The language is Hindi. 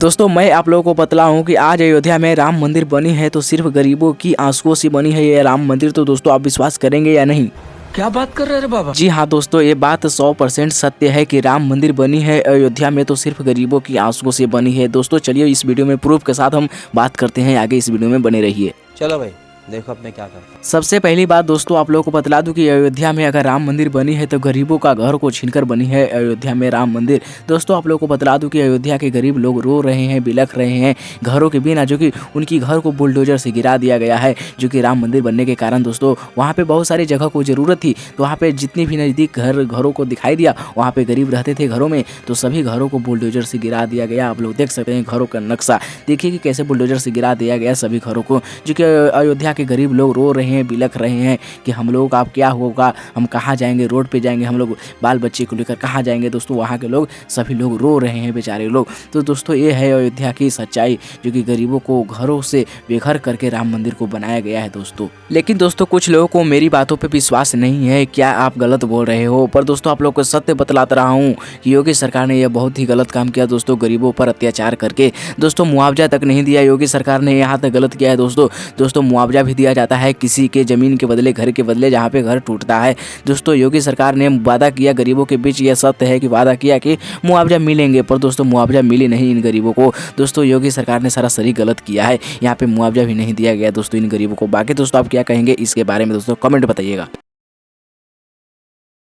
दोस्तों मैं आप लोगों को बतलाऊं कि आज अयोध्या में राम मंदिर बनी है तो सिर्फ गरीबों की आंसुओं से बनी है ये राम मंदिर। तो दोस्तों आप विश्वास करेंगे या नहीं? क्या बात कर रहे रे बाबा? जी हाँ दोस्तों, ये बात 100% सत्य है कि राम मंदिर बनी है अयोध्या में तो सिर्फ गरीबों की आंसुओं से बनी है। दोस्तों चलिए इस वीडियो में प्रूफ के साथ हम बात करते हैं, आगे इस वीडियो में बने रहिए। चलो भाई देखो अब मैं क्या करता हूँ। सबसे पहली बात दोस्तों आप लोगों को बतला दूं कि अयोध्या में अगर राम मंदिर बनी है तो गरीबों का घर को छीनकर बनी है अयोध्या में राम मंदिर। दोस्तों आप लोगों को बतला दूं कि अयोध्या के गरीब लोग रो रहे हैं, बिलख रहे हैं घरों के बिना, जो कि उनकी घर को बुलडोजर से गिरा दिया गया है। जो कि राम मंदिर बनने के कारण दोस्तों वहाँ पे बहुत सारी जगह को ज़रूरत थी, तो वहाँ पे जितनी भी नज़दीक घरों को दिखाई दिया वहाँ पे गरीब रहते थे घरों में, तो सभी घरों को बुलडोजर से गिरा दिया गया। आप लोग देख सकते हैं घरों का नक्शा, देखिए कि कैसे बुलडोजर से गिरा दिया गया सभी घरों को। जो कि अयोध्या के गरीब लोग रो रहे हैं, बिलख रहे हैं कि हम लोगों का अब क्या होगा, हम कहाँ जाएंगे, रोड पे जाएंगे, हम लोग बाल बच्चे को लेकर कहाँ जाएंगे। दोस्तों वहाँ के लोग सभी लोग रो रहे हैं बेचारे लोग। तो दोस्तों ये है अयोध्या की सच्चाई, जो कि गरीबों को घरों से बेघर करके राम मंदिर को बनाया गया है दोस्तों। लेकिन दोस्तों कुछ लोगों को मेरी बातों पे विश्वास नहीं है, क्या आप गलत बोल रहे हो? पर दोस्तों आप लोग को सत्य बतलाता रहा हूँ कि योगी सरकार ने यह बहुत ही गलत काम किया दोस्तों, गरीबों पर अत्याचार करके। दोस्तों मुआवजा तक नहीं दिया योगी सरकार ने, यहाँ तक गलत किया है दोस्तों मुआवजा भी दिया जाता है किसी के जमीन के बदले, घर के बदले, जहाँ पे घर टूटता है। दोस्तों योगी सरकार ने वादा किया गरीबों के बीच, यह सत्य है कि वादा किया कि मुआवजा मिलेंगे, पर दोस्तों मुआवजा मिली नहीं इन गरीबों को। दोस्तों योगी सरकार ने सरासरी गलत किया है, यहाँ पे मुआवजा भी नहीं दिया गया दोस्तों इन गरीबों को। बाकी दोस्तों आप क्या कहेंगे इसके बारे में दोस्तों कमेंट बताइएगा।